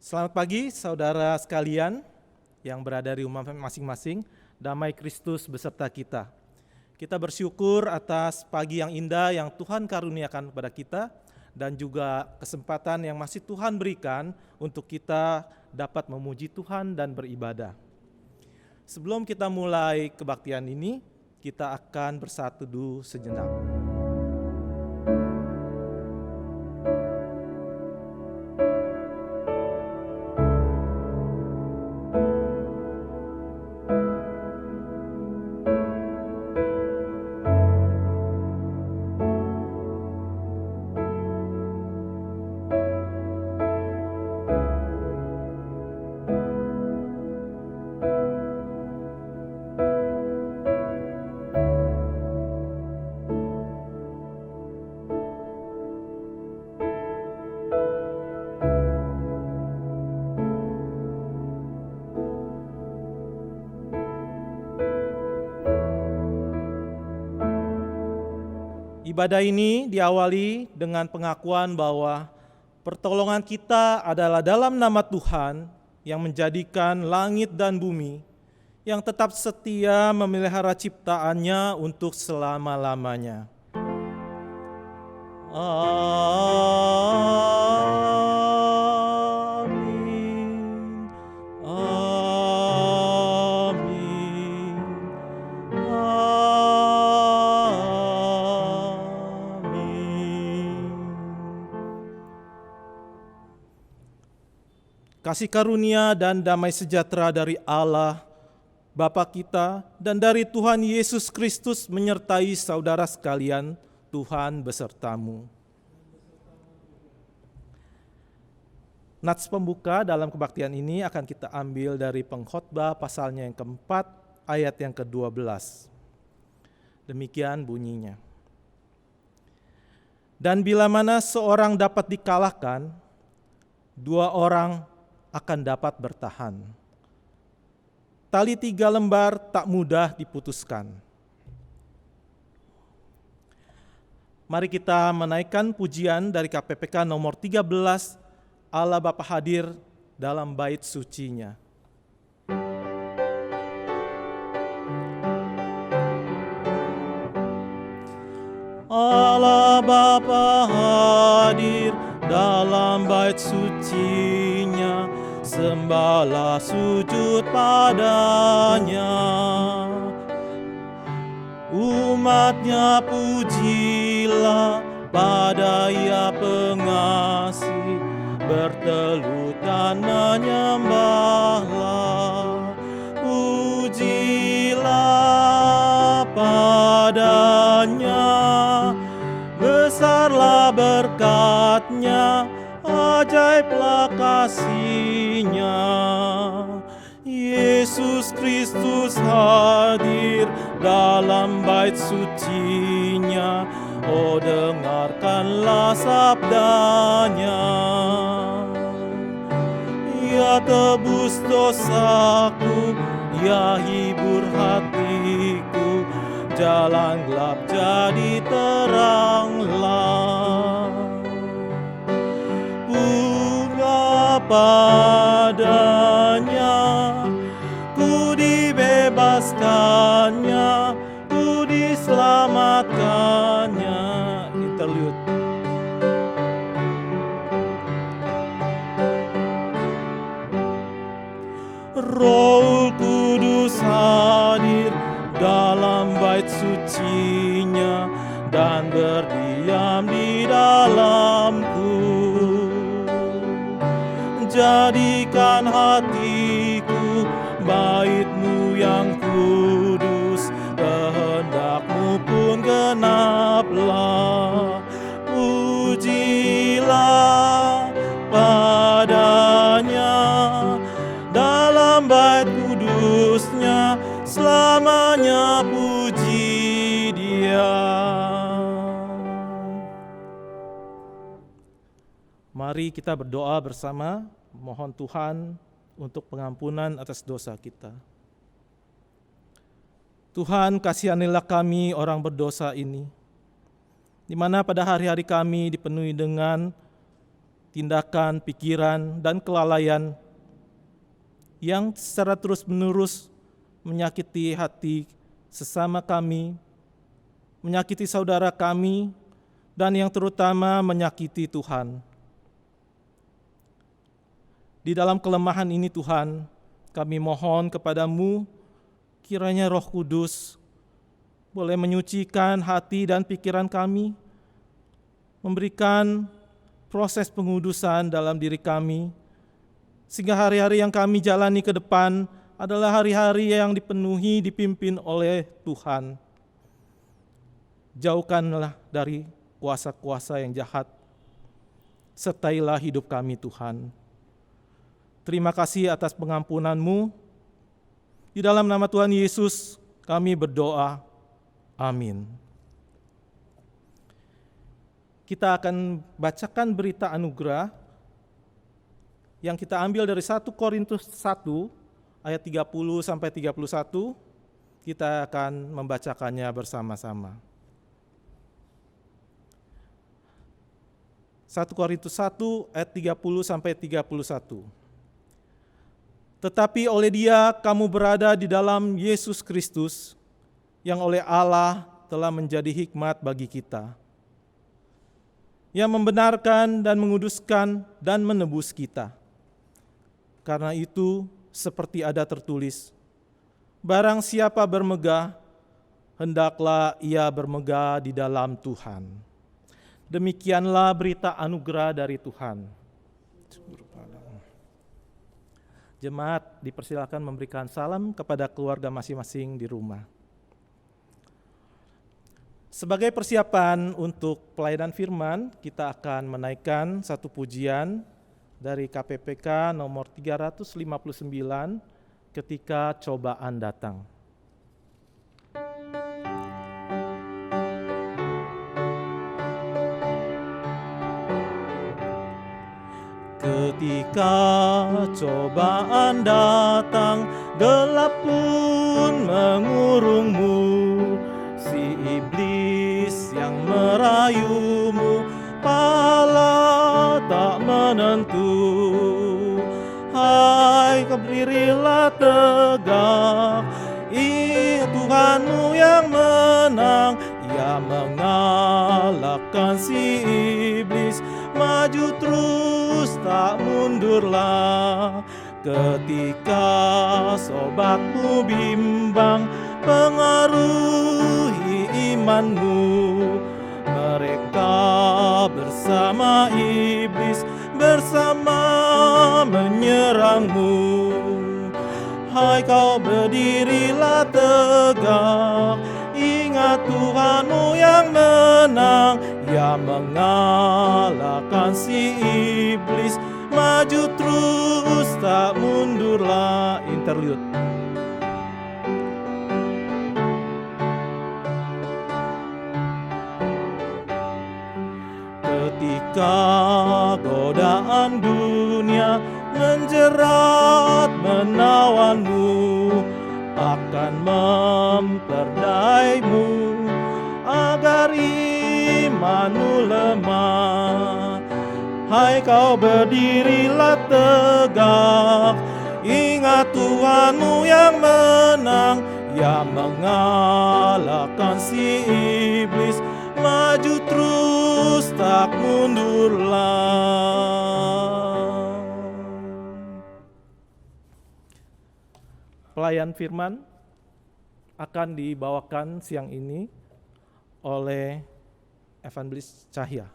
Selamat pagi saudara sekalian yang berada di rumah masing-masing. Damai Kristus beserta kita. Kita bersyukur atas pagi yang indah yang Tuhan karuniakan kepada kita dan juga kesempatan yang masih Tuhan berikan untuk kita dapat memuji Tuhan dan beribadah. Sebelum kita mulai kebaktian ini, kita akan bersatu dulu sejenak. Ibadah ini diawali dengan pengakuan bahwa pertolongan kita adalah dalam nama Tuhan yang menjadikan langit dan bumi, yang tetap setia memelihara ciptaannya untuk selama-lamanya. Amin. Amin. Kasih karunia dan damai sejahtera dari Allah, Bapa kita, dan dari Tuhan Yesus Kristus menyertai saudara sekalian. Tuhan besertamu. Nats pembuka dalam kebaktian ini akan kita ambil dari Pengkhotbah pasalnya yang keempat, ayat yang ke-12. Demikian bunyinya. Dan bila mana seorang dapat dikalahkan, dua orang akan dapat bertahan. Tali 3 lembar tak mudah diputuskan. Mari kita menaikkan pujian dari KPPK nomor 13, Allah Bapa hadir dalam bait sucinya. Allah Bapa hadir dalam bait sucinya, sembahlah sujud padanya. Umatnya pujilah pada Ia pengasih, bertelutan menyembahlah. Pujilah padanya, besarlah berkat-Nya, ajaiblah kasih-Nya. Yesus Kristus hadir dalam bait suci-Nya, oh dengarkanlah sabda-Nya. Ia tebus dosaku, Ia hibur hatiku, jalan gelap jadi teranglah. Bunga padanya, ku dibebaskannya, ku diselamatkannya. Interlude. Roh Kudus hadir dalam bait suci-Nya dan berdiam di dalamku. Jadikan hatiku bait-Mu yang kudus, kehendak-Mu pun genaplah. Pujilah padanya dalam bait kudus-Nya, selamanya puji Dia. Mari kita berdoa bersama, mohon Tuhan untuk pengampunan atas dosa kita. Tuhan, kasihanilah kami orang berdosa ini, di mana pada hari-hari kami dipenuhi dengan tindakan, pikiran, dan kelalaian yang secara terus-menerus menyakiti hati sesama kami, menyakiti saudara kami, dan yang terutama menyakiti Tuhan. Di dalam kelemahan ini Tuhan, kami mohon kepadamu, kiranya Roh Kudus boleh menyucikan hati dan pikiran kami, memberikan proses pengudusan dalam diri kami, sehingga hari-hari yang kami jalani ke depan adalah hari-hari yang dipenuhi, dipimpin oleh Tuhan. Jauhkanlah dari kuasa-kuasa yang jahat, sertailah hidup kami Tuhan. Terima kasih atas pengampunan-Mu. Di dalam nama Tuhan Yesus kami berdoa. Amin. Kita akan bacakan berita anugerah yang kita ambil dari 1 Korintus 1 ayat 30 sampai 31. Kita akan membacakannya bersama-sama. 1 Korintus 1 ayat 30 sampai 31. Tetapi oleh Dia kamu berada di dalam Yesus Kristus, yang oleh Allah telah menjadi hikmat bagi kita, yang membenarkan dan menguduskan dan menebus kita. Karena itu, seperti ada tertulis, barang siapa bermegah, hendaklah ia bermegah di dalam Tuhan. Demikianlah berita anugerah dari Tuhan. Jemaat dipersilakan memberikan salam kepada keluarga masing-masing di rumah. Sebagai persiapan untuk pelayanan firman, kita akan menaikkan satu pujian dari KPPK nomor 359, Ketika Cobaan Datang. Ketika cobaan datang, gelap pun mengurungmu, si iblis yang merayumu, pala tak menentu. Hai, berdirilah tegak, Tuhanmu yang menang, Ia mengalahkan si iblis. Maju terus, tak mundurlah. Ketika sobatmu bimbang, pengaruhi imanmu. Mereka bersama iblis, bersama menyerangmu. Hai, kau berdirilah tegak, ingat Tuhanmu yang menang, Ia mengalahkan si iblis. Maju terus, tak mundurlah. Interlude. Ketika godaan dunia menjerat menawanmu, akan memperdaimu agar imanmu lemah. Hai, kau berdirilah tegak, ingat Tuhanmu yang menang, Ia mengalahkan si iblis. Maju terus, tak mundurlah. Pelayan firman akan dibawakan siang ini oleh Evangelis Cahya.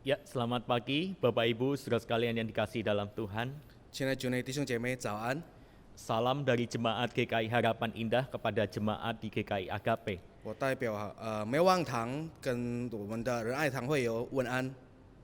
Ya, selamat pagi Bapak Ibu, saudara sekalian yang dikasihi dalam Tuhan. 亲爱的主内弟兄姐妹，早安！ Salam dari Jemaat GKI Harapan Indah kepada Jemaat di GKI Agape. 我代表美望堂跟我们的仁爱堂会友问安。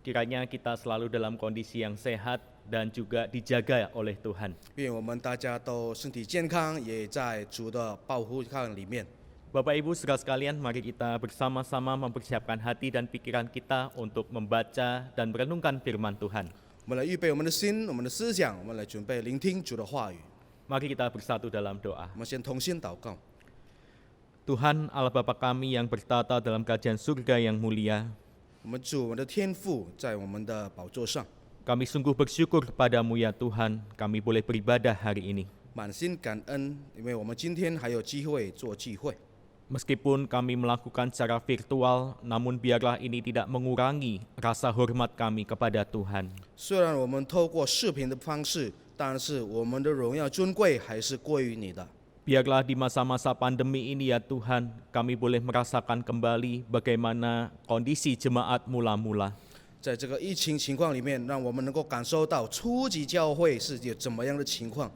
Kiranya kita selalu dalam kondisi yang sehat dan juga dijaga oleh Tuhan. 愿我们大家都身体健康，也在主的保护看里面。 Bapak Ibu saudara sekalian, mari kita bersama-sama mempersiapkan hati dan pikiran kita untuk membaca dan merenungkan firman Tuhan. 我们来预备我们的心，我们的思想，我们来准备聆听主的话语。 Mari kita bersatu dalam doa. 我们先同心祷告。 Tuhan Allah Bapa kami yang bertata dalam kerajaan surga yang mulia, 我们主，我们的天父在我们的宝座上， Kami sungguh bersyukur kepadamu ya Tuhan, kami boleh beribadah hari ini. 满心感恩，因为我们今天还有机会做聚会。 Meskipun kami melakukan secara virtual, namun biarlah ini tidak mengurangi rasa hormat kami kepada Tuhan. 虽然我们透过视频的方式，但是我们的荣耀尊贵还是归于你的。 Biarlah di masa-masa pandemi ini ya Tuhan, kami boleh merasakan kembali bagaimana kondisi jemaat mula-mula. 在这个疫情情况里面，让我们能够感受到初级教会是有怎么样的情况。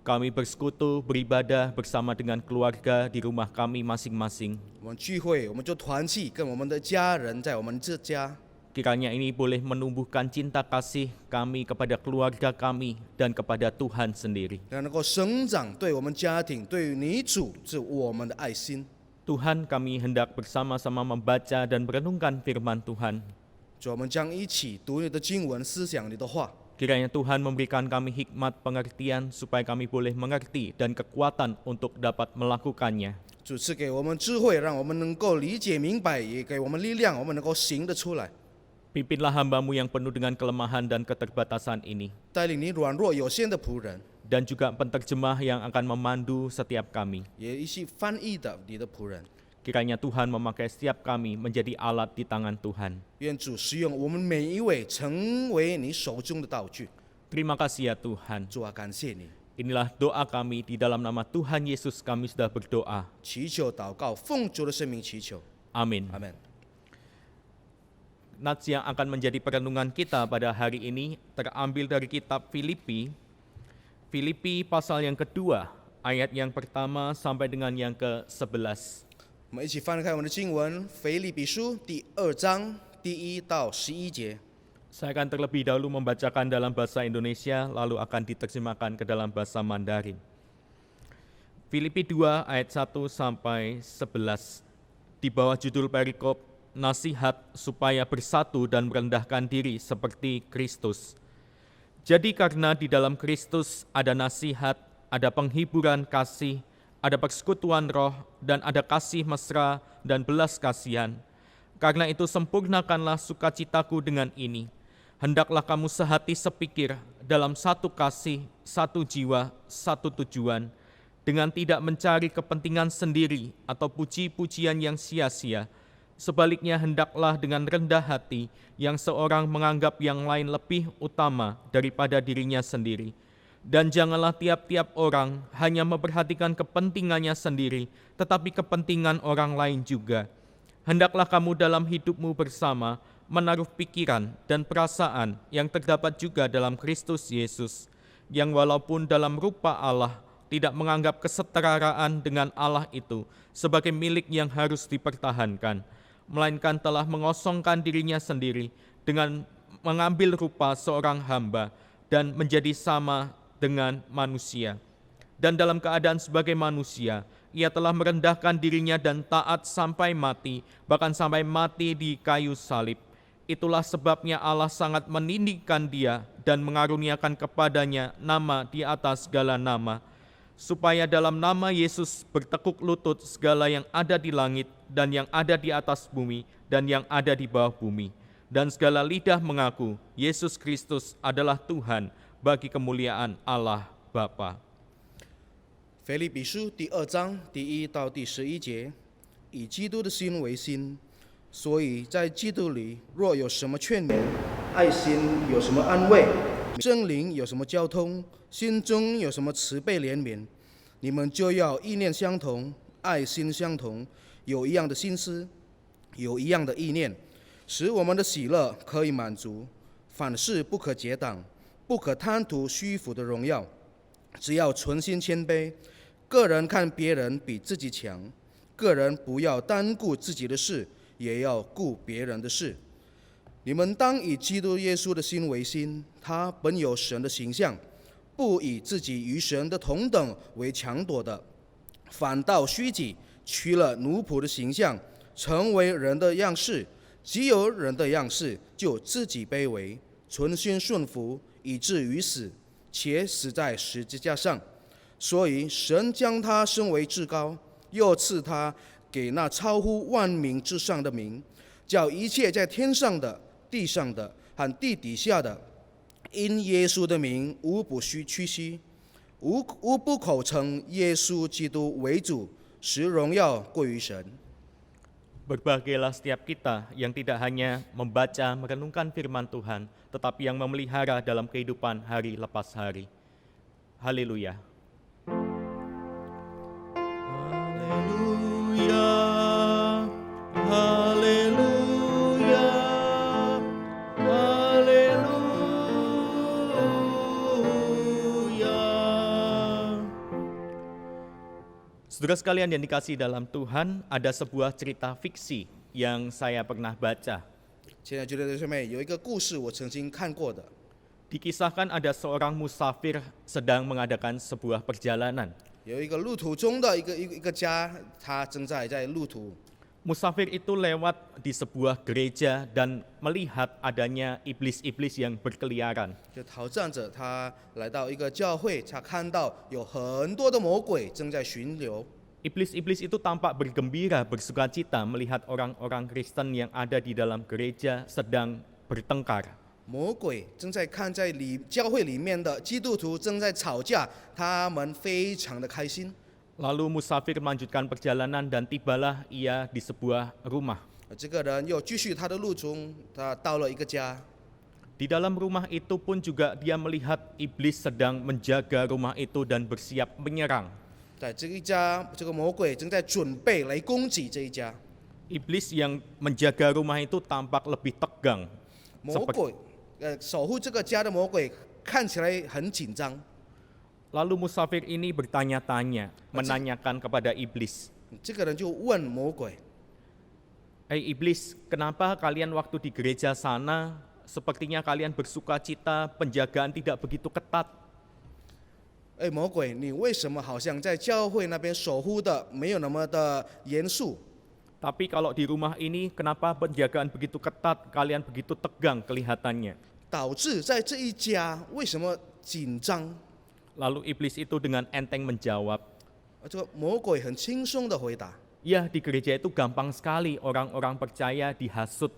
Kami bersekutu, beribadah bersama dengan keluarga di rumah kami masing-masing. 我们聚会，我们就团契，跟我们的家人在我们这家。 Kiranya ini boleh menumbuhkan cinta kasih kami kepada keluarga kami dan kepada Tuhan sendiri. 让能够生长对我们家庭，对于你主是我们的爱心。 Tuhan, kami hendak bersama-sama membaca dan merenungkan firman Tuhan. 主，我们将一起读你的经文，思想你的话。 Kiranya Tuhan memberikan kami hikmat pengertian supaya kami boleh mengerti dan kekuatan untuk dapat melakukannya. 主赐给我们智慧，让我们能够理解明白，也给我们力量，我们能够行得出来。 Pimpinlah hamba-Mu yang penuh dengan kelemahan dan keterbatasan ini, 带领你软弱有限的仆人， dan juga penterjemah yang akan memandu setiap kami. 也一起翻译的你的仆人。 Kiranya Tuhan memakai setiap kami menjadi alat di tangan Tuhan. 愿主使用我们每一位，成为你手中的道具。 Terima kasih ya Tuhan. 主啊，感谢你， Inilah doa kami di dalam nama Tuhan Yesus kami sudah berdoa. 祈求祷告，奉主的圣名祈求， Amin. 阿门。 Nats yang akan menjadi perenungan kita pada hari ini terambil dari kitab Filipi. Filipi pasal yang kedua, ayat yang pertama sampai dengan yang ke-11. 我们一起翻开我们的经文，《腓立比书》第2章第1到11节。 Saya akan terlebih dahulu membacakan dalam bahasa Indonesia, lalu akan diterjemahkan ke dalam bahasa Mandarin. Filipi 2 ayat 1 sampai 11. Di bawah judul perikop, nasihat supaya bersatu dan merendahkan diri seperti Kristus. Jadi karena di dalam Kristus ada nasihat, ada penghiburan kasih, ada persekutuan roh, dan ada kasih mesra dan belas kasihan. Karena itu sempurnakanlah sukacitaku dengan ini. Hendaklah kamu sehati sepikir dalam satu kasih, satu jiwa, satu tujuan, dengan tidak mencari kepentingan sendiri atau puji-pujian yang sia-sia. Sebaliknya hendaklah dengan rendah hati yang seorang menganggap yang lain lebih utama daripada dirinya sendiri. Dan janganlah tiap-tiap orang hanya memperhatikan kepentingannya sendiri, tetapi kepentingan orang lain juga. Hendaklah kamu dalam hidupmu bersama menaruh pikiran dan perasaan yang terdapat juga dalam Kristus Yesus, yang walaupun dalam rupa Allah tidak menganggap kesetaraan dengan Allah itu sebagai milik yang harus dipertahankan, melainkan telah mengosongkan dirinya sendiri dengan mengambil rupa seorang hamba dan menjadi sama dengan manusia. Dan dalam keadaan sebagai manusia, ia telah merendahkan dirinya dan taat sampai mati, bahkan sampai mati di kayu salib. Itulah sebabnya Allah sangat meninggikan dia dan mengaruniakan kepadanya nama di atas segala nama, supaya dalam nama Yesus bertekuk lutut segala yang ada di langit dan yang ada di atas bumi dan yang ada di bawah bumi, dan segala lidah mengaku Yesus Kristus adalah Tuhan bagi kemuliaan Allah Bapa. 腓立比书第2章第1到第11节，以基督的心为心，所以在基督里，若有什么劝勉，爱心有什么安慰，圣灵有什么交通，心中有什么慈悲怜悯，你们就要意念相同，爱心相同，有一样的心思，有一样的意念，使我们的喜乐可以满足。凡事不可结党，不可贪图虚浮的荣耀，只要存心谦卑。个人看别人比自己强，个人不要单顾自己的事，也要顾别人的事。你们当以基督耶稣的心为心，他本有神的形象，不以自己与神的同等为强夺的，反倒虚己，取了奴仆的形象，成为人的样式。既有人的样式，就自己卑微，存心顺服，以至于死，且死在十字架上。所以神将他升为至高，又赐他给那超乎万名之上的名，叫一切在天上的、地上的和地底下的，因耶稣的名，无不屈膝，无不口称耶稣基督为主，使荣耀归于神。 Berbahagialah setiap kita yang tidak hanya membaca, merenungkan firman Tuhan, tetapi yang memelihara dalam kehidupan hari lepas hari. Haleluya. Haleluya. Haleluya. Haleluya. Saudara sekalian yang dikasihi dalam Tuhan, ada sebuah cerita fiksi yang saya pernah baca. 亲爱的弟兄姐妹，有一个故事我曾经看过的， Dikisahkan ada seorang musafir sedang mengadakan sebuah perjalanan. 有一个路途中的一个家，他正在路途。 Musafir itu lewat di sebuah gereja dan melihat adanya iblis-iblis yang berkeliaran. 就挑战者他来到一个教会，他看到有很多的魔鬼正在巡流。 Iblis-iblis itu tampak bergembira, bersukacita melihat orang-orang Kristen yang ada di dalam gereja sedang bertengkar. 魔鬼正在看在教会里面的基督徒正在吵架，他们非常的开心。 Lalu musafir melanjutkan perjalanan dan tibalah ia di sebuah rumah. 这个人又继续他的路中，他到了一个家。 Di dalam rumah itu pun juga dia melihat iblis sedang menjaga rumah itu dan bersiap menyerang. 在这一家，这个魔鬼正在准备来攻击这一家。 Iblis yang menjaga rumah itu tampak lebih tegang. 魔鬼，守护这个家的魔鬼看起来很紧张。 Lalu musafir ini bertanya-tanya, menanyakan kepada iblis. 这个人就问魔鬼 Iblis, kenapa kalian waktu di gereja sana sepertinya kalian bersukacita, penjagaan tidak begitu ketat? 魔鬼，你为什么好像在教会那边守护的没有那么的严肃？ Tapi kalau di rumah ini kenapa penjagaan begitu ketat, kalian begitu tegang kelihatannya? 导致在这一家为什么紧张？ Lalu iblis itu dengan enteng menjawab, 这个魔鬼很轻松的回答： ya di gereja itu gampang sekali orang-orang percaya dihasut.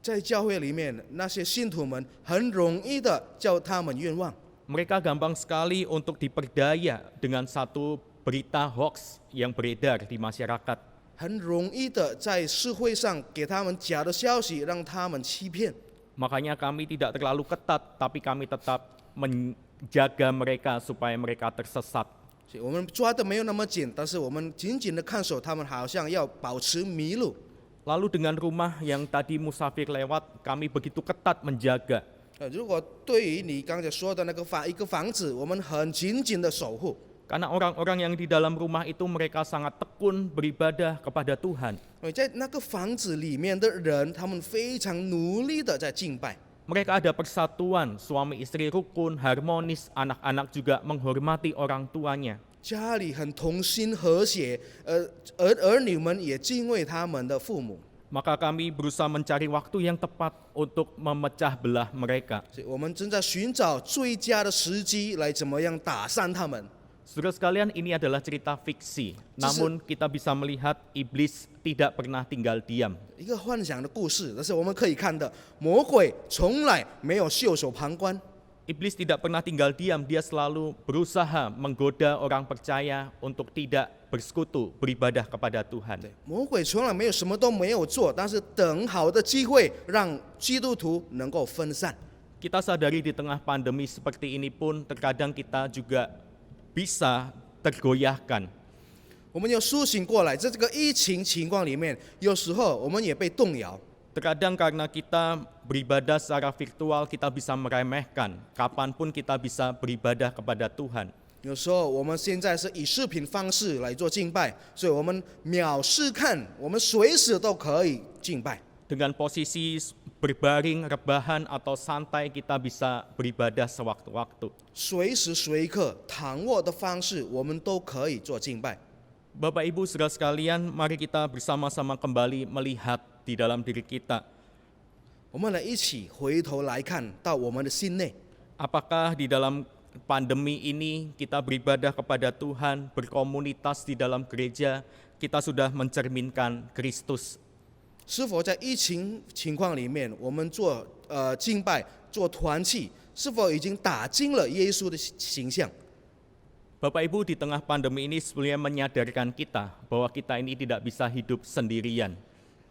在教会里面，那些信徒们很容易的叫他们冤枉， Mereka gampang sekali untuk diperdaya dengan satu berita hoax yang beredar di masyarakat. 很容易的在社会上给他们假的消息，让他们欺骗。 Makanya kami tidak terlalu ketat, tapi kami tetap menjaga mereka supaya mereka tersesat. 所以我们抓的没有那么紧，但是我们紧紧的看守他们，好像要保持迷路。 Lalu dengan rumah yang tadi musafir lewat, kami begitu ketat menjaga. 如果对于你刚才说的那个一个房子，我们很紧紧的守护。 Karena orang-orang yang di dalam rumah itu mereka sangat tekun beribadah kepada Tuhan. 在那个房子里面的人，他们非常努力的在敬拜。 Mereka ada persatuan, suami istri rukun, harmonis, anak-anak juga menghormati orang tuanya. 家里很同心和谐，儿女们也敬畏他们的父母。 Maka kami berusaha mencari waktu yang tepat untuk memecah belah mereka. 所以我们正在寻找最佳的时机来怎么样打散他们。 Saudara sekalian, ini adalah cerita fiksi. Namun kita bisa melihat iblis tidak pernah tinggal diam. 一个幻想的故事，但是我们可以看的，魔鬼从来没有袖手旁观。 Iblis tidak pernah tinggal diam, dia selalu berusaha menggoda orang percaya untuk tidak bersekutu, beribadah kepada Tuhan. 魔鬼从来没有什么都没有做，但是等好的机会让基督徒能够分散。 Kita sadari di tengah pandemi seperti ini pun terkadang kita juga bisa tergoyahkan. 我们要苏醒过来，在这个疫情情况里面，有时候我们也被动摇。 Terkadang karena kita beribadah secara virtual, kita bisa meremehkan. Kapanpun kita bisa beribadah kepada Tuhan. 有时候我们现在是以视频方式来做敬拜，所以我们藐视看，我们随时都可以敬拜。 Dengan posisi berbaring, rebahan, atau santai, kita bisa beribadah sewaktu-waktu. 随时随刻躺卧的方式，我们都可以做敬拜。 Bapak Ibu saudara sekalian, mari kita bersama-sama kembali melihat di dalam diri kita. 我们来一起回头来看到我们的心内， Apakah di dalam pandemi ini kita beribadah kepada Tuhan, berkomunitas di dalam gereja, kita sudah mencerminkan Kristus. 是否在疫情情况里面，我们做敬拜、做团契，是否已经打进了耶稣的形象？ Bapak Ibu, di tengah pandemi ini sebenarnya menyadarkan kita bahwa kita ini tidak bisa hidup sendirian.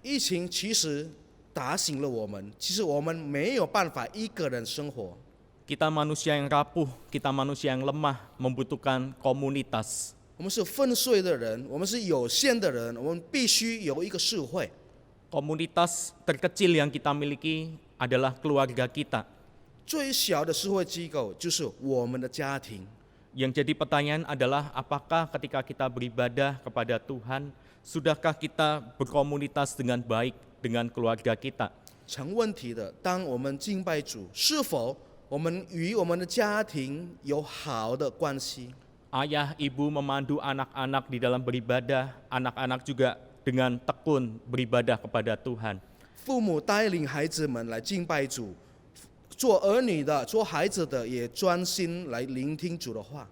疫情其实打醒了我们，其实我们没有办法一个人生活。 Kita manusia yang rapuh, kita manusia yang lemah, membutuhkan komunitas. 我们是粉碎的人，我们是有限的人，我们必须有一个社会。 Komunitas terkecil yang kita miliki adalah keluarga kita. 最小的社会机构就是我们的家庭。 Yang jadi pertanyaan adalah apakah ketika kita beribadah kepada Tuhan, sudahkah kita berkomunitas dengan baik dengan keluarga kita? 成问题的，当我们敬拜主，是否我们与我们的家庭有好的关系？ Ayah, ibu memandu anak-anak di dalam beribadah, anak-anak juga dengan tekun beribadah kepada Tuhan. 父母带领孩子们来敬拜主，做儿女的、做孩子的也专心来聆听主的话。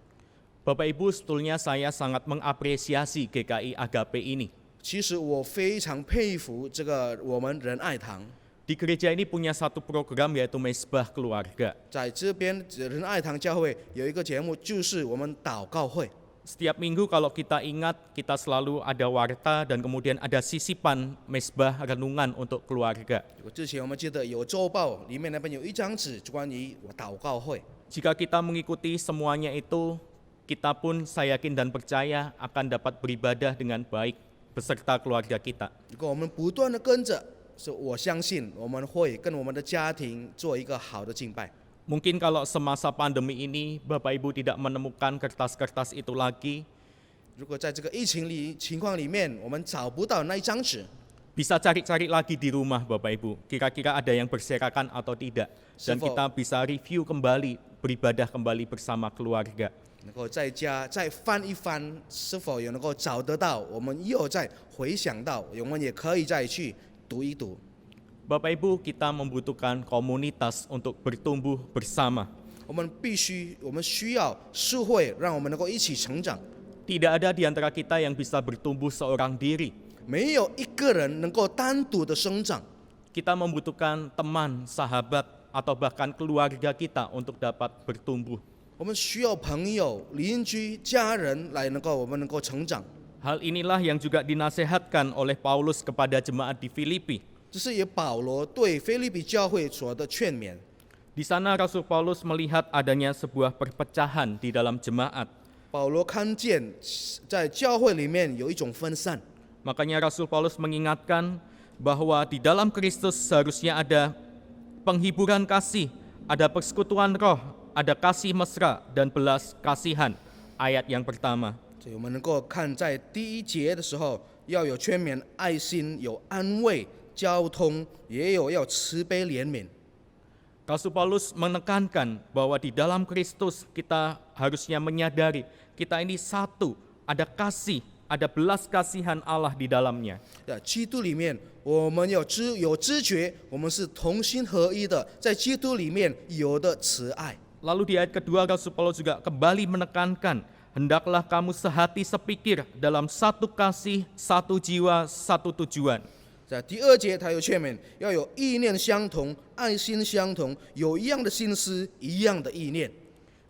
Bapak Ibu, sebetulnya saya sangat mengapresiasi GKI Agape ini. 其实我非常佩服这个我们仁爱堂， Di gereja ini punya satu program yaitu Mesbah Keluarga. 在这边仁爱堂教会有一个节目，就是我们祷告会。 Setiap minggu kalau kita ingat, kita selalu ada warta dan kemudian ada sisipan mesbah renungan untuk keluarga. 之前我们记得有周报，里面那边有一张纸关于我祷告会。 Jika kita mengikuti semuanya itu, kita pun saya yakin dan percaya akan dapat beribadah dengan baik beserta keluarga kita. 如果我们不断的跟着，我相信我们会跟我们的家庭做一个好的敬拜。 Mungkin kalau semasa pandemi ini Bapak Ibu tidak menemukan kertas-kertas itu lagi, 如果在这个疫情情况里面，我们找不到那一张纸， bisa cari-cari lagi di rumah Bapak Ibu. Kira-kira ada yang berserakan atau tidak. Dan kita bisa review kembali, beribadah kembali bersama keluarga. 能够在家再翻一翻，是否有能够找得到？我们又再回想到，我们也可以再去读一读。 Bapak Ibu, kita membutuhkan komunitas untuk bertumbuh bersama. 我们需要社会，让我们能够一起成长。 Tidak ada di antara kita yang bisa bertumbuh seorang diri. 没有一个人能够单独的生长。 Kita membutuhkan teman, sahabat, atau bahkan keluarga kita untuk dapat bertumbuh. 我们需要朋友、邻居、家人来我们能够成长。 Hal inilah yang juga dinasehatkan oleh Paulus kepada jemaat di Filipi. 这是也保罗对腓立比教会所的劝勉。 Di sana Rasul Paulus melihat adanya sebuah perpecahan di dalam jemaat. 保罗看见在教会里面有一种分散， Makanya Rasul Paulus mengingatkan bahwa di dalam Kristus seharusnya ada penghiburan kasih, ada persekutuan roh, ada kasih mesra dan belas kasihan. Ayat yang pertama. 所以我们能够看在第一节的时候，要有劝勉、爱心，有安慰、交通，也有要慈悲怜悯。 Rasul Paulus menekankan bahwa di dalam Kristus kita harusnya menyadari kita ini satu, ada kasih, ada belas kasihan Allah di dalamnya. 在基督里面，我们有知觉，我们是同心合一的，在基督里面有的慈爱。 Lalu di ayat kedua Rasul Paulus juga kembali menekankan, hendaklah kamu sehati sepikir dalam satu kasih, satu jiwa, satu tujuan. 在第二节，他有劝勉，要有意念相同，爱心相同，有一样的心思，一样的意念。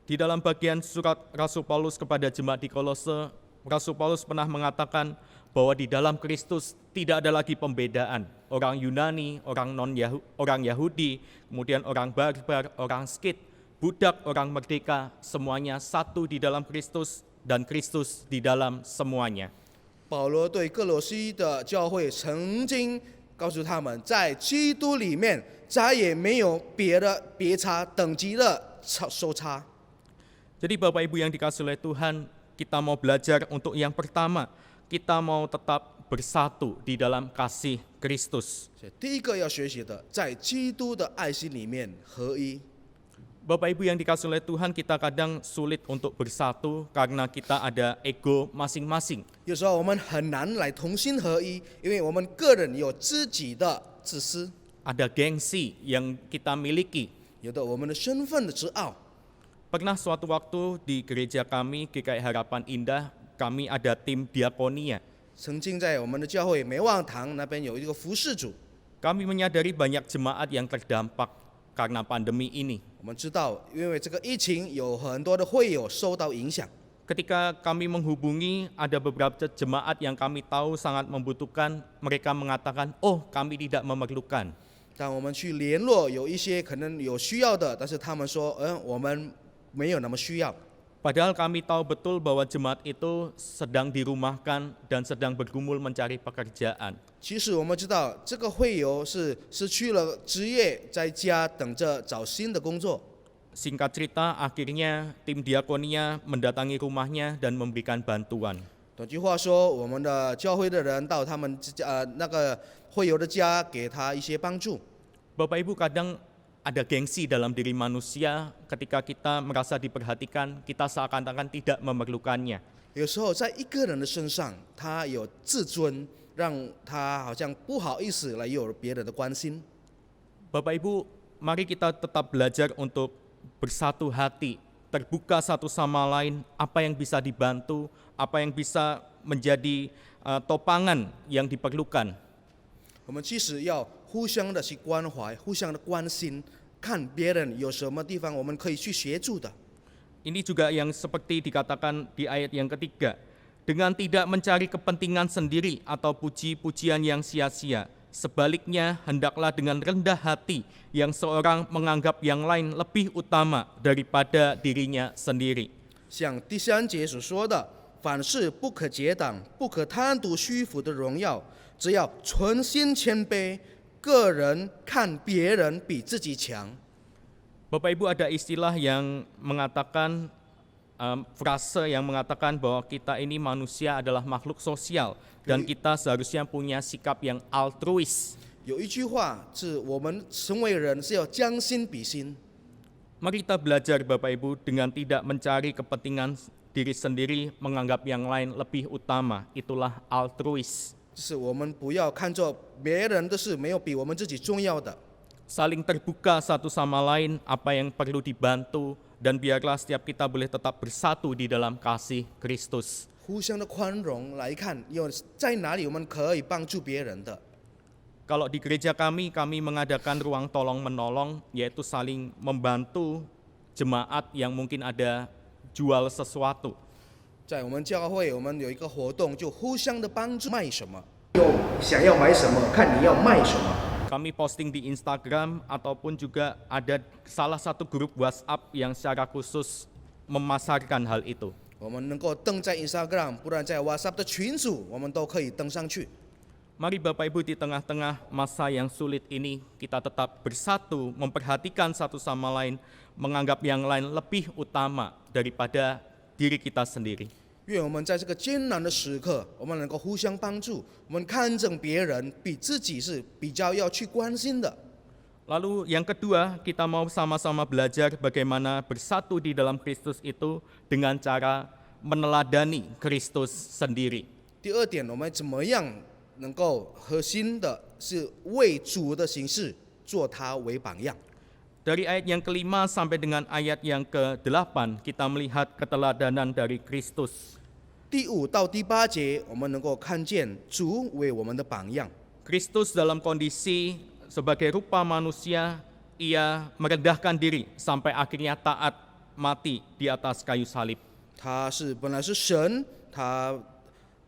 Di dalam bagian surat Rasul Paulus kepada jemaat di Kolose, Rasul Paulus pernah mengatakan bahwa di dalam Kristus tidak ada lagi pembedaan. Orang Yunani, orang Yahudi, kemudian orang barbar, orang Skit, budak, orang merdeka, semuanya satu di dalam Kristus dan Kristus di dalam semuanya. 保罗对各罗西的教会曾经告诉他们，在基督里面再也没有别差等级的收差。 Jadi Bapak Ibu yang dikasihi oleh Tuhan, kita mau belajar untuk yang pertama, kita mau tetap bersatu di dalam kasih Kristus. 第一个要学习的，在基督的爱心里面合一。 Bapak Ibu yang dikasihi oleh Tuhan, kita kadang sulit untuk bersatu karena kita ada ego masing-masing. 有时候我们很难来同心合一，因为我们个人有自己的自私， Ada gengsi yang kita miliki. 有的我们的身份的自傲。 Pernah suatu waktu di gereja kami, GKI Harapan Indah, kami ada tim diakonia. 曾经在我们的教会美望堂那边有一个服侍组， Kami menyadari banyak jemaat yang terdampak karena pandemi ini. 我们知道，因为这个疫情，有很多的会友受到影响。 Ketika kami menghubungi, ada beberapa jemaat yang kami tahu sangat membutuhkan, mereka mengatakan, oh kami tidak memerlukan. 当我们去联络，有一些可能有需要的，但是他们说，我们没有那么需要。 Padahal kami tahu betul bahwa jemaat itu sedang dirumahkan dan sedang bergumul mencari pekerjaan. 其实我们知道，这个会友是失去了职业，在家等着找新的工作。 Singkat cerita, akhirnya tim diakonia mendatangi rumahnya dan memberikan bantuan. 短句话说，我们的教会的人到他们那个会友的家，给他一些帮助。 Bapak Ibu, kadang ada gengsi dalam diri manusia ketika kita merasa diperhatikan, kita seakan-akan tidak memerlukannya. 有时候在一个人的身上，他有自尊，让他好像不好意思来有别人的关心。 Bapak Ibu, mari kita tetap belajar untuk bersatu hati, terbuka satu sama lain, apa yang bisa dibantu, apa yang bisa menjadi topangan yang diperlukan. 我们其实要互相的去关怀，互相的关心，看别人有什么地方我们可以去协助的。 Ini juga yang seperti dikatakan di ayat yang ketiga, dengan tidak mencari kepentingan sendiri atau puji-pujian yang sia-sia. Sebaliknya, hendaklah dengan rendah hati yang seorang menganggap yang lain lebih utama daripada dirinya sendiri. 像第三节所说的，凡事不可结党，不可贪图虚浮的荣耀，只要存心谦卑，个人看别人比自己强。 Bapak Ibu, ada istilah yang mengatakan, frase yang mengatakan bahwa kita ini manusia adalah makhluk sosial dan kita seharusnya punya sikap yang altruis. 有一句话是我们成为人是要将心比心。 Mari kita belajar Bapak Ibu dengan tidak mencari kepentingan diri sendiri, menganggap yang lain lebih utama. Itulah altruis. 就是我们不要看作别人的事没有比我们自己重要的。 Saling terbuka satu sama lain, apa yang perlu dibantu, dan biarlah setiap kita boleh tetap bersatu di dalam kasih Kristus. 互相的宽容来看，有在哪里我们可以帮助别人的。 Kalau di gereja kami mengadakan ruang tolong-menolong, yaitu saling membantu jemaat yang mungkin ada jual sesuatu. 在我们教会，我们有一个活动，就互相的帮助。卖什么？想要买什么？看你要卖什么。 Kami posting di Instagram ataupun juga ada salah satu grup WhatsApp yang secara khusus memasarkan hal itu. 我们能够登在 Instagram， 不然在 WhatsApp 的群组，我们都可以登上去。 Mari Bapak Ibu, di tengah-tengah masa yang sulit ini kita tetap bersatu, memperhatikan satu sama lain, menganggap yang lain lebih utama daripada diri kita sendiri. 愿我们在这个艰难的时刻，我们能够互相帮助，我们看重别人比自己是比较要去关心的。 Lalu yang kedua, kita mau sama-sama belajar bagaimana bersatu di dalam Kristus itu dengan cara meneladani Kristus sendiri. 第二点，我们怎么样能够核心的是为主的形式做他为榜样。 Dari ayat yang kelima sampai dengan ayat yang ke-8, kita melihat keteladanan dari Kristus. 第5到第8节，我们能够看见主为我们的榜样。 Kristus dalam kondisi sebagai rupa manusia, ia merendahkan diri sampai akhirnya taat mati di atas kayu salib. 他本来是神，他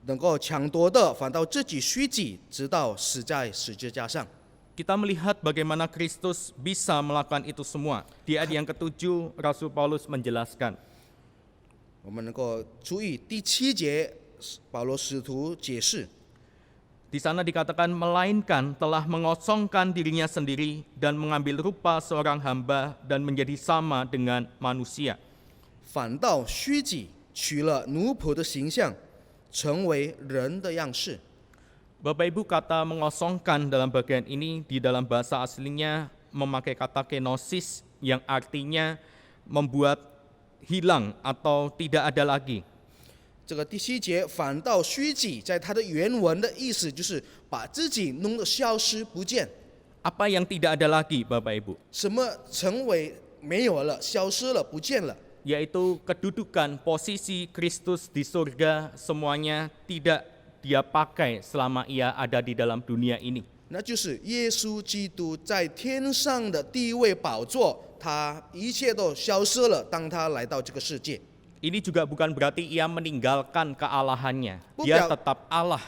能够抢夺的，反倒自己虚己，直到死在十字架上。 Kita melihat bagaimana Kristus bisa melakukan itu semua. Di ayat yang ke-7, Rasul Paulus menjelaskan. 我们能够注意第7节，保罗使徒解释， Di sana dikatakan, melainkan telah mengosongkan dirinya sendiri dan mengambil rupa seorang hamba dan menjadi sama dengan manusia. 反倒虚己，取了奴仆的形象，成为人的样式。 Bapak Ibu, kata mengosongkan dalam bagian ini di dalam bahasa aslinya memakai kata kenosis yang artinya membuat hilang atau tidak ada lagi. 这个第7节反倒虚己，在它的原文的意思就是把自己弄得消失不见。 Apa yang tidak ada lagi, Bapak Ibu? 什么成为没有了、消失了、不见了？ Yaitu kedudukan posisi Kristus di surga semuanya tidak dia pakai selama ia ada di dalam dunia ini. 那就是耶稣基督在天上的地位宝座，他一切都消失了，当他来到这个世界。 Ini juga bukan berarti ia meninggalkan kealahannya. Bukan. Dia tetap Allah.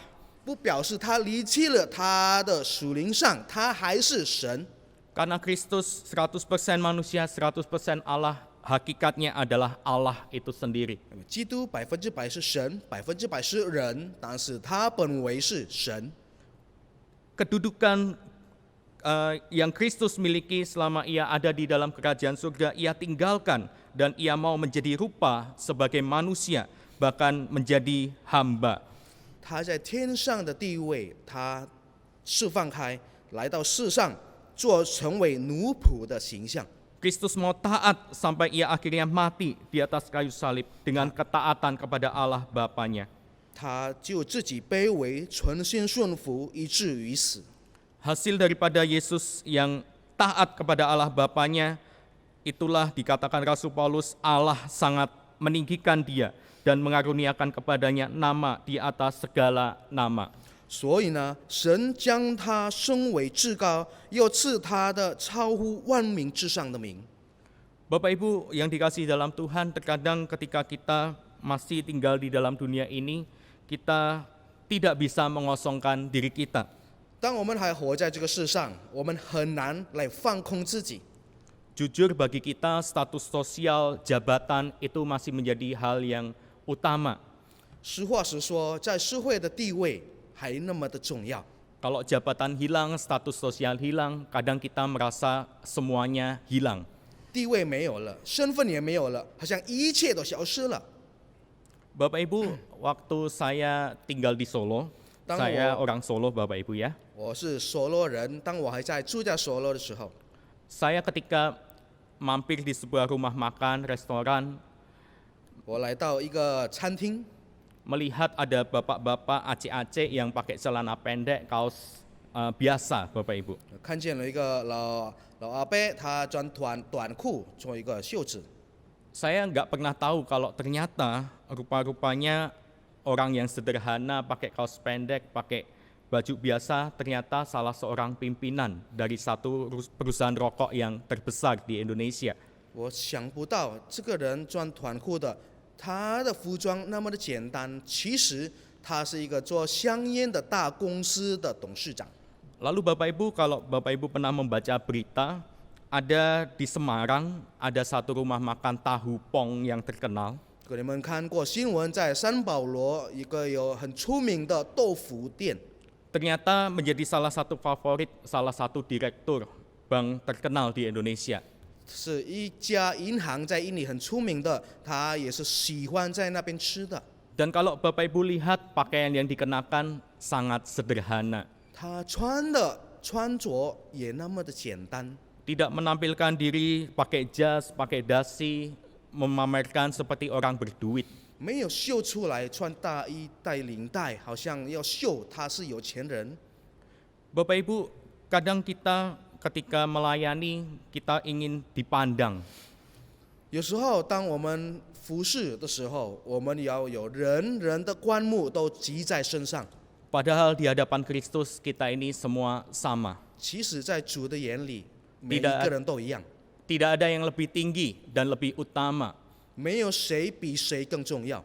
不表示他离弃了他的属灵上，他还是神。 Karena Kristus 100% manusia, 100% Allah, hakikatnya adalah Allah itu sendiri. 基督100%是神，100%是人，但是他本为是神。 Kedudukan yang Kristus miliki selama ia ada di dalam kerajaan surga, ia tinggalkan dan ia mau menjadi rupa sebagai manusia, bahkan menjadi hamba. 他在天上的地位，他释放开，来到世上，成为奴仆的形象。 Kristus mau taat sampai ia akhirnya mati di atas kayu salib dengan ketaatan kepada Allah Bapanya. 他就自己卑微，存心顺服，以至于死。 Hasil daripada Yesus yang taat kepada Allah Bapanya, itulah dikatakan Rasul Paulus, Allah sangat meninggikan dia dan mengaruniakan kepadanya nama di atas segala nama. 所以呢，神将他升为至高，又赐他的超乎万名之上的名。 Bapak Ibu yang dikasihi dalam Tuhan, terkadang ketika kita masih tinggal di dalam dunia ini, kita tidak bisa mengosongkan diri kita. 当我们还活在这个世上，我们很难来放空自己。 Jujur bagi kita status sosial, jabatan itu masih menjadi hal yang utama. 实话实说，在社会的地位还那么的重要。 Kalau jabatan hilang, status sosial hilang, kadang kita merasa semuanya hilang. 地位没有了，身份也没有了，好像一切都消失了。 Bapak Ibu, waktu saya tinggal di Solo, saya orang Solo Bapak Ibu ya. 我是索罗人，当我还在住在索罗的时候， Saya ketika mampir di sebuah rumah makan, restoran, 我来到一个餐厅， melihat ada bapak-bapak aceh-aceh yang pakai celana pendek, kaos biasa Bapak Ibu. 看见了一个老阿伯，他穿短裤做一个袖子。 Saya nggak pernah tahu kalau ternyata rupa-rupanya orang yang sederhana pakai kaos pendek, pakai baju biasa, ternyata salah seorang pimpinan dari satu perusahaan rokok yang terbesar di Indonesia. 我想不到这个人穿短裤的，他的服装那么的简单，其实他是一个做香烟的大公司的董事长。 Lalu Bapak Ibu, kalau Bapak Ibu pernah membaca berita, ada di Semarang, ada satu rumah makan tahu pong yang terkenal. 如果你们看过新闻，在三宝罗一个有很出名的豆腐店， Ternyata menjadi salah satu favorit, salah satu direktur bank terkenal di Indonesia. 是一家银行在印尼很出名的，他也是喜欢在那边吃的。 Dan kalau Bapak Ibu lihat pakaian yang dikenakan sangat sederhana. 他穿着也那么的简单， Tidak menampilkan diri pakai jas, pakai dasi, memamerkan seperti orang berduit. 没有秀出来穿大衣带领带，好像要秀他是有钱人。 Bapak Ibu, kadang kita ketika melayani, kita ingin dipandang. 有时候，当我们服侍的时候，我们要有人的观目都集在身上。 Padahal di hadapan Kristus kita ini semua sama. 其实，在主的眼里，每一 Tidak 个人都一样， Tidak ada yang lebih tinggi dan lebih utama. 没有谁比谁更重要。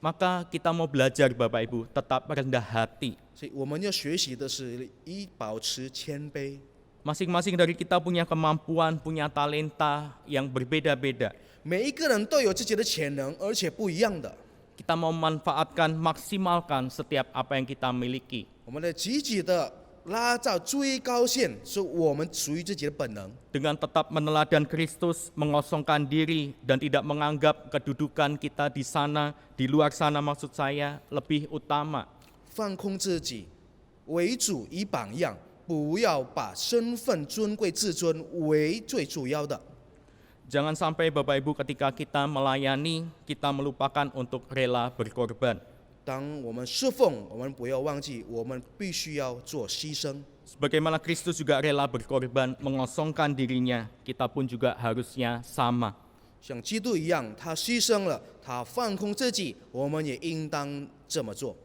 Maka kita mau belajar Bapak Ibu, tetap rendah hati. 所以我们要学习的是保持谦卑。 Masing-masing dari kita punya kemampuan, punya talenta yang berbeda-beda. 每一个人都有自己的潜能，而且不一样的。 Kita mau memanfaatkan, maksimalkan setiap apa yang kita miliki. 我们的积极的拉到最高线，是我们属于自己的本能。 Dengan tetap meneladan Kristus, mengosongkan diri, dan tidak menganggap kedudukan kita di sana, di luar sana maksud saya, lebih utama. 放空自己，为主以榜样，不要把身份尊贵自尊为最主要的。 Jangan sampai Bapak Ibu ketika kita melayani, kita melupakan untuk rela berkorban. 当我们侍奉，我们不要忘记，我们必须要做牺牲。 Sebagaimana Kristus juga rela berkorban, mengosongkan dirinya, kita pun juga harusnya sama. 像基督一样，他牺牲了，他放空自己，我们也应当这么做。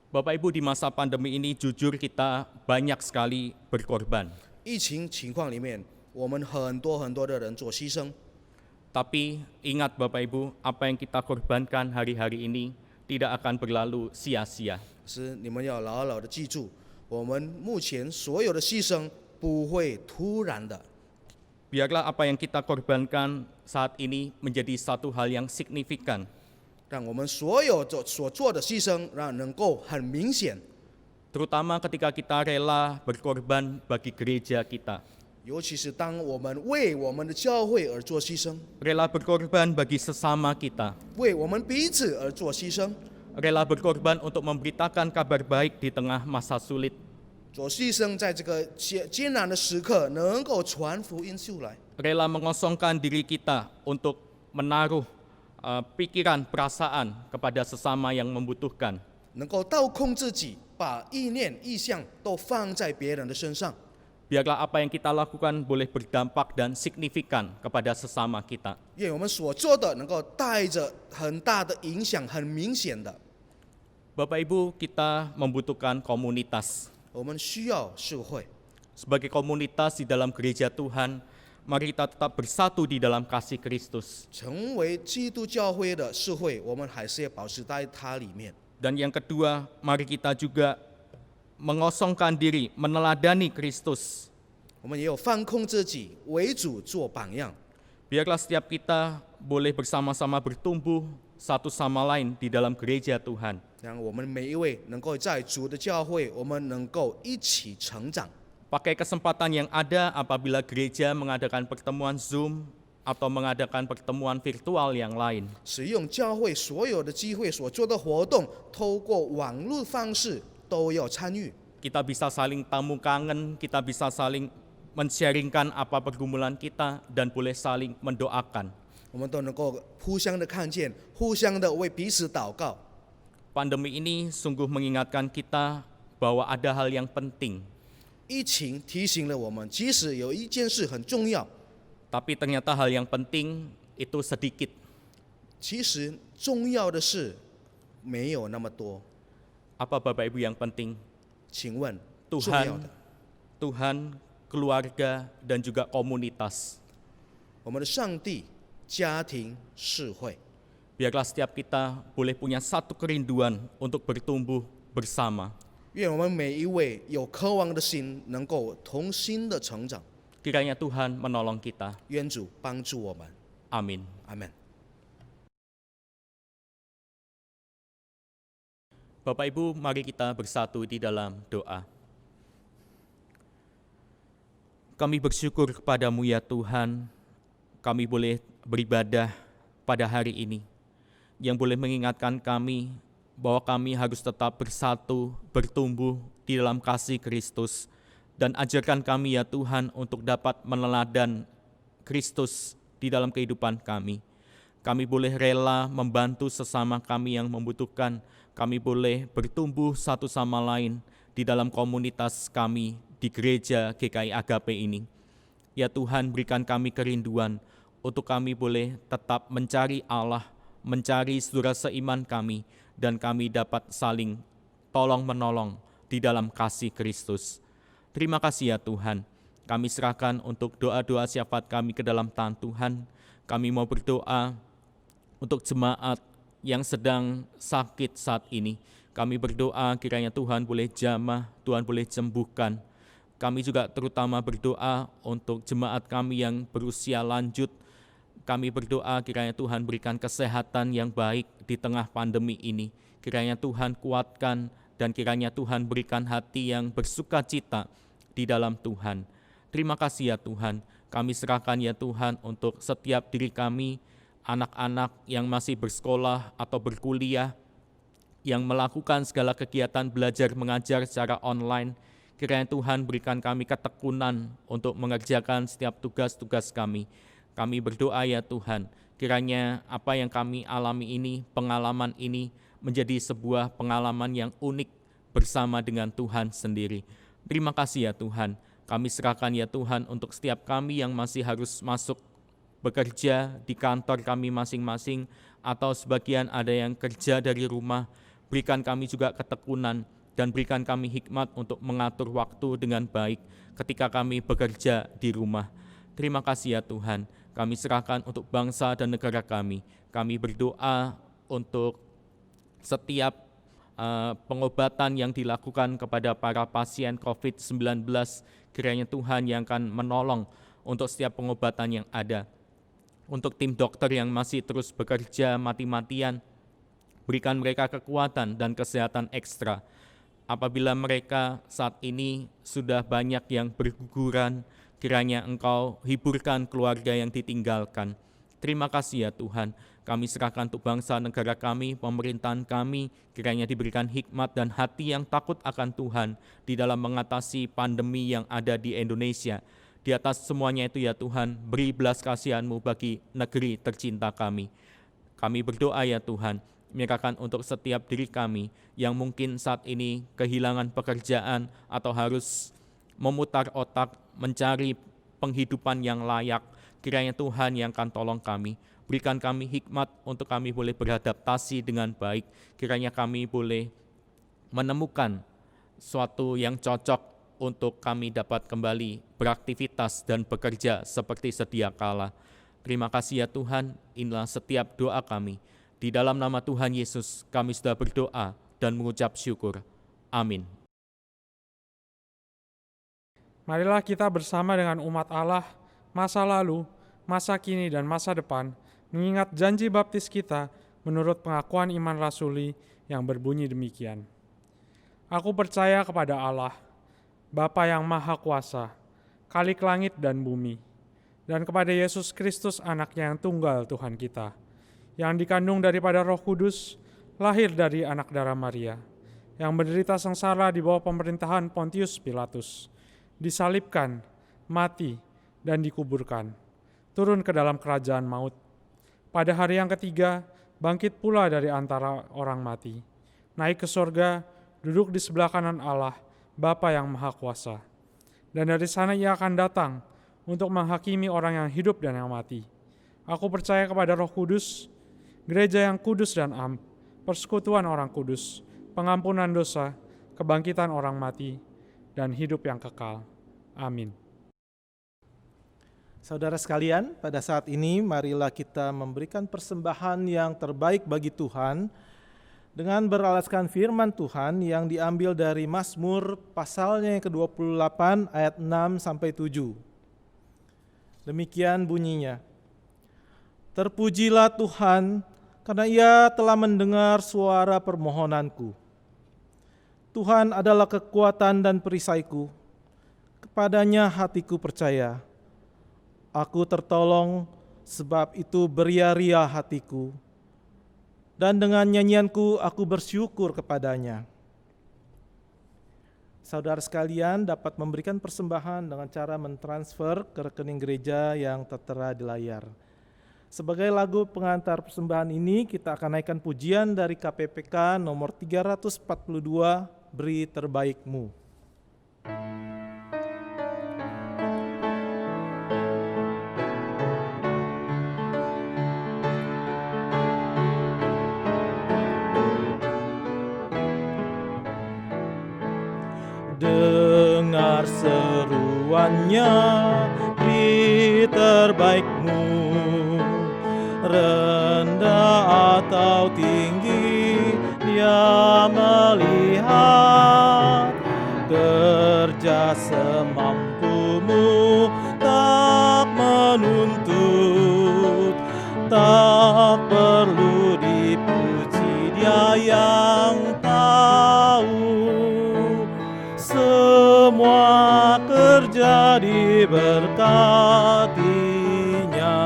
Bapak Ibu, di masa pandemi ini jujur kita banyak sekali berkorban. 疫情情况里面，我们很多的人做牺牲， Tapi ingat Bapak Ibu, apa yang kita korbankan hari-hari ini tidak akan berlalu sia-sia. 是你们要牢牢的记住，我们目前所有的牺牲不会突然的。 Biarlah apa yang kita korbankan saat ini menjadi satu hal yang signifikan. 让我们所有所做的牺牲，让能够很明显， Terutama ketika kita rela berkorban bagi gereja kita. 尤其是当我们为我们的教会而做牺牲， Rela berkorban bagi sesama kita. 为我们彼此而做牺牲， Rela berkorban untuk memberitakan kabar baik di tengah masa sulit. 做牺牲，在这个艰难的时刻能够传福音出来， Rela mengosongkan diri kita untuk menaruh pikiran, perasaan kepada sesama yang membutuhkan. 能够倒空自己，把意念、意向都放在别人的身上。 Biarlah apa yang kita lakukan boleh berdampak dan signifikan kepada sesama kita. 愿我们所做的能够带着很大的影响，很明显的。 Bapak Ibu, kita membutuhkan komunitas. 我们需要社会， Sebagai komunitas di dalam gereja Tuhan, mari kita tetap bersatu di dalam kasih Kristus. 成为基督教会的社会，我们还是要保持在它里面。 Dan yang kedua, mari kita juga mengosongkan diri, meneladani Kristus. 我们也有放空自己，为主做榜样。 Biarlah setiap kita boleh bersama-sama bertumbuh satu sama lain di dalam gereja Tuhan. 让我们每一位能够在主的教会，我们能够一起成长。 Pakai kesempatan yang ada apabila gereja mengadakan pertemuan Zoom atau mengadakan pertemuan virtual yang lain. 使用教会所有的机会所做的活动，透过网络方式都要参与。 Kita bisa saling tamu kangen, kita bisa saling men-sharingkan apa pergumulan kita, dan boleh saling mendoakan. 我们都能够互相的看见，互相的为彼此祷告。 Pandemi ini sungguh mengingatkan kita bahwa ada hal yang penting, 疫情提醒了我们，即使有一件事很重要， tapi ternyata hal yang penting itu sedikit. 其实重要的事没有那么多。 Apa Bapak Ibu yang penting? 请问，重要 Tuhan, 的， Tuhan, keluarga, dan juga komunitas. 我们的上帝、家庭、社会。 Biarlah setiap kita boleh punya satu kerinduan untuk bertumbuh bersama. 愿我们每一位有渴望的心，能够同心的成长。 Kiranya Tuhan menolong kita. 愿主帮助我们， Amin. 阿门。 Bapak Ibu, mari kita bersatu di dalam doa. Kami bersyukur kepadamu ya Tuhan, kami boleh beribadah pada hari ini, yang boleh mengingatkan kami bahwa kami harus tetap bersatu, bertumbuh di dalam kasih Kristus, dan ajarkan kami ya Tuhan untuk dapat meneladan Kristus di dalam kehidupan kami. Kami boleh rela membantu sesama kami yang membutuhkan, kami boleh bertumbuh satu sama lain di dalam komunitas kami di gereja GKI Agape ini. Ya Tuhan, berikan kami kerinduan untuk kami boleh tetap mencari Allah, mencari saudara seiman kami, dan kami dapat saling tolong-menolong di dalam kasih Kristus. Terima kasih ya Tuhan, kami serahkan untuk doa-doa syafaat kami ke dalam tangan Tuhan. Kami mau berdoa untuk jemaat yang sedang sakit saat ini. Kami berdoa kiranya Tuhan boleh jamah, Tuhan boleh sembuhkan. Kami juga terutama berdoa untuk jemaat kami yang berusia lanjut. Kami berdoa kiranya Tuhan berikan kesehatan yang baik di tengah pandemi ini. Kiranya Tuhan kuatkan dan kiranya Tuhan berikan hati yang bersukacita di dalam Tuhan. Terima kasih ya Tuhan, kami serahkan ya Tuhan untuk setiap diri kami, anak-anak yang masih bersekolah atau berkuliah, yang melakukan segala kegiatan belajar mengajar secara online. Kiranya Tuhan berikan kami ketekunan untuk mengerjakan setiap tugas-tugas kami. Kami berdoa ya Tuhan, kiranya apa yang kami alami ini, pengalaman ini menjadi sebuah pengalaman yang unik bersama dengan Tuhan sendiri. Terima kasih ya Tuhan, kami serahkan ya Tuhan untuk setiap kami yang masih harus masuk bekerja di kantor kami masing-masing, atau sebagian ada yang kerja dari rumah. berikan kami juga ketekunan, dan berikan kami hikmat untuk mengatur waktu dengan baik ketika kami bekerja di rumah. Terima kasih ya Tuhan, kami serahkan untuk bangsa dan negara kami. Kami berdoa untuk setiap pengobatan yang dilakukan kepada para pasien COVID-19, kiranya Tuhan yang akan menolong untuk setiap pengobatan yang ada. Untuk tim dokter yang masih terus bekerja mati-matian, berikan mereka kekuatan dan kesehatan ekstra. Apabila mereka saat ini sudah banyak yang berguguran, kiranya Engkau hiburkan keluarga yang ditinggalkan. Terima kasih ya Tuhan, kami serahkan untuk bangsa negara kami, pemerintahan kami, kiranya diberikan hikmat dan hati yang takut akan Tuhan di dalam mengatasi pandemi yang ada di Indonesia. Di atas semuanya itu ya Tuhan, beri belas kasihan-Mu bagi negeri tercinta kami. Kami berdoa ya Tuhan, menyerahkan untuk setiap diri kami yang mungkin saat ini kehilangan pekerjaan atau harus memutar otak mencari penghidupan yang layak. Kiranya Tuhan yang akan tolong kami, berikan kami hikmat untuk kami boleh beradaptasi dengan baik. Kiranya kami boleh menemukan suatu yang cocok untuk kami dapat kembali beraktivitas dan bekerja seperti sedia kala. Terima kasih ya Tuhan, inilah setiap doa kami. Di dalam nama Tuhan Yesus kami sudah berdoa dan mengucap syukur. Amin. Marilah kita bersama dengan umat Allah, masa lalu, masa kini, dan masa depan, mengingat janji baptis kita menurut pengakuan iman rasuli yang berbunyi demikian. Aku percaya kepada Allah, Bapa yang Maha Kuasa, Khalik langit dan bumi, dan kepada Yesus Kristus anaknya yang tunggal Tuhan kita, yang dikandung daripada Roh Kudus, lahir dari anak darah Maria, yang menderita sengsara di bawah pemerintahan Pontius Pilatus, disalibkan, mati, dan dikuburkan, turun ke dalam kerajaan maut. Pada hari yang ketiga, bangkit pula dari antara orang mati, naik ke sorga, duduk di sebelah kanan Allah, Bapa yang Maha Kuasa. Dan dari sana ia akan datang untuk menghakimi orang yang hidup dan yang mati. Aku percaya kepada Roh Kudus, gereja yang kudus dan am, persekutuan orang kudus, pengampunan dosa, kebangkitan orang mati, dan hidup yang kekal. Amin. Saudara sekalian, pada saat ini marilah kita memberikan persembahan yang terbaik bagi Tuhan dengan beralaskan firman Tuhan yang diambil dari Mazmur pasalnya yang ke-28 ayat 6 sampai 7. Demikian bunyinya. Terpujilah Tuhan karena Ia telah mendengar suara permohonanku. Tuhan adalah kekuatan dan perisaiku. Kepadanya hatiku percaya. Aku tertolong, sebab itu beria-ria hatiku. Dan dengan nyanyianku aku bersyukur kepadanya. Saudara sekalian dapat memberikan persembahan dengan cara mentransfer ke rekening gereja yang tertera di layar. Sebagai lagu pengantar persembahan ini, kita akan naikkan pujian dari KPPK nomor 342, Beri Terbaikmu. Dengar seruannya, beri terbaikmu, rendah atau tinggi, Dia melihat. Kerja semampumu, tak menuntut, tak perlu dipuji, Dia yang tahu. Semua kerja diberkatinya.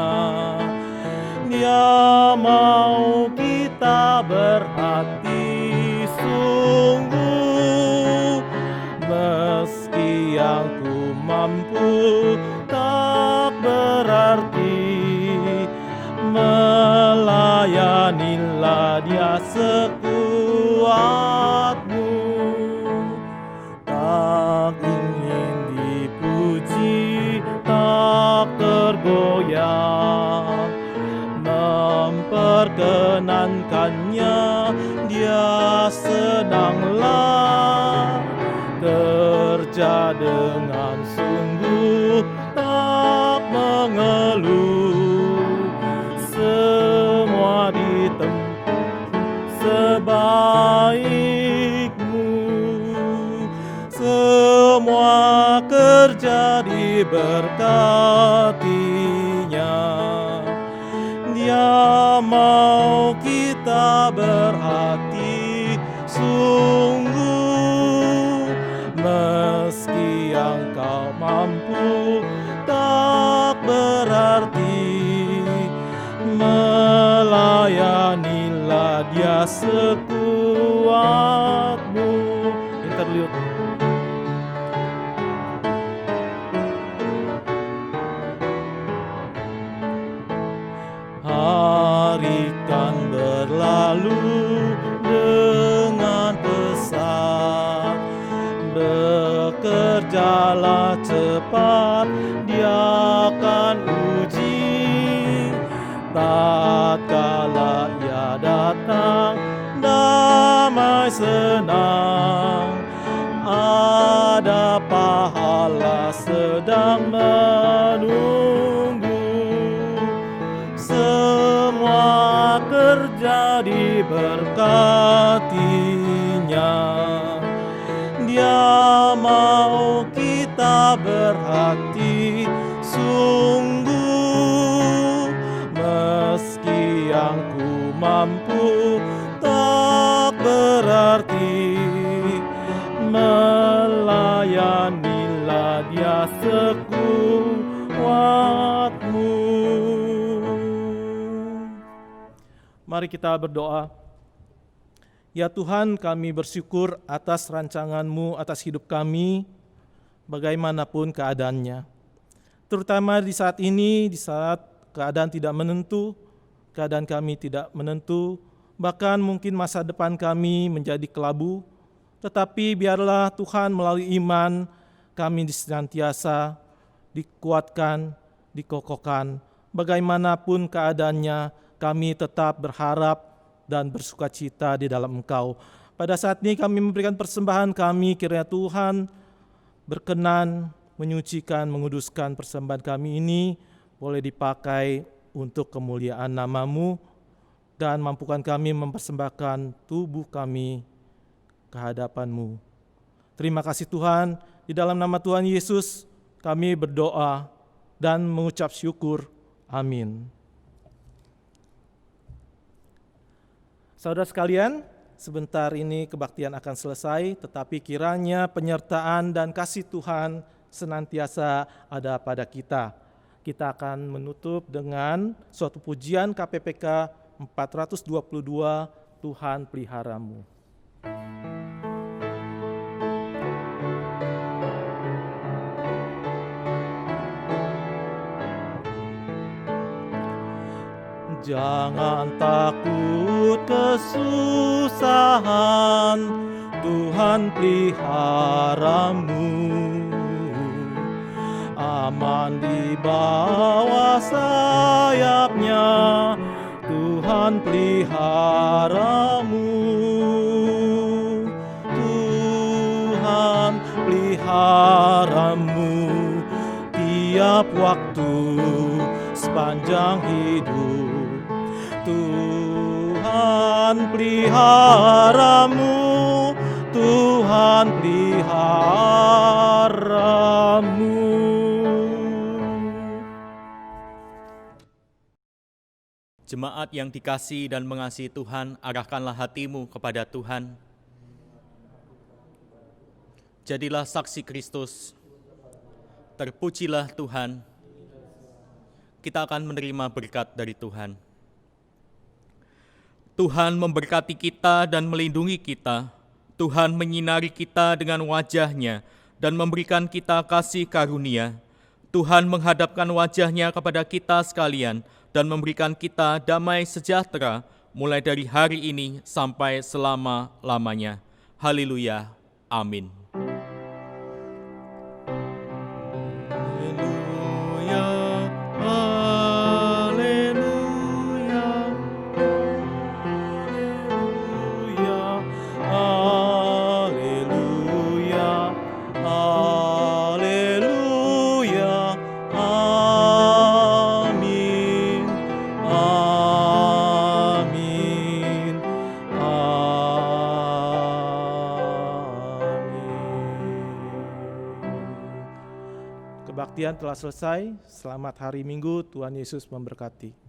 Dia mau kita berhati sungguh. Meski yang ku mampu tak berarti, melayanilah Dia sekuatmu. Tak ingin dipuji, tak tergoyah, memperkenankannya Dia senanglah kerja dengan sungguh, tak mengeluh. Semua ditempuh sebaikmu, semua kerja diberkatinya. Dia mau kita berhati sungguh, meski yang kau mampu tak berarti. Melayanilah Dia sekuatmu. Interlude. Hari kan berlalu dengan pesat, bekerjalah cepat, Dia akan uji. Tatkala Ia datang, damai senang, ada pahala sedang menunggu. Semua kerja diberkatinya. Dia mau kita berhati sungguh, meski yang ku mampu tak berarti. Melayanilah Dia sekuatmu. Mari kita berdoa. Ya Tuhan, kami bersyukur atas rancangan-Mu atas hidup kami, bagaimanapun keadaannya. Terutama di saat ini, di saat keadaan tidak menentu, keadaan kami tidak menentu, bahkan mungkin masa depan kami menjadi kelabu, tetapi biarlah Tuhan melalui iman kami senantiasa dikuatkan, dikokohkan, bagaimanapun keadaannya, kami tetap berharap dan bersukacita di dalam Engkau. Pada saat ini kami memberikan persembahan kami, kiranya Tuhan berkenan menyucikan, menguduskan persembahan kami ini, boleh dipakai untuk kemuliaan nama-Mu, dan mampukan kami mempersembahkan tubuh kami ke hadapan-Mu. Terima kasih Tuhan, di dalam nama Tuhan Yesus kami berdoa dan mengucap syukur. Amin. Saudara sekalian, sebentar ini kebaktian akan selesai, tetapi kiranya penyertaan dan kasih Tuhan senantiasa ada pada kita. Kita akan menutup dengan suatu pujian KPPK 422, Tuhan peliharamu. Jangan takut kesusahan, Tuhan peliharamu. Aman di bawah sayap-Nya, Tuhan peliharamu. Tuhan peliharamu tiap waktu sepanjang hidup. Tuhan peliharamu, Tuhan peliharamu. Jemaat yang dikasihi dan mengasihi Tuhan, arahkanlah hatimu kepada Tuhan. Jadilah saksi Kristus. Terpujilah Tuhan. Kita akan menerima berkat dari Tuhan. Tuhan memberkati kita dan melindungi kita. Tuhan menyinari kita dengan wajah-Nya dan memberikan kita kasih karunia. Tuhan menghadapkan wajah-Nya kepada kita sekalian dan memberikan kita damai sejahtera mulai dari hari ini sampai selama-lamanya. Haleluya. Amin. Haleluya, haleluya, Demikian telah selesai. Selamat hari Minggu. Tuhan Yesus memberkati.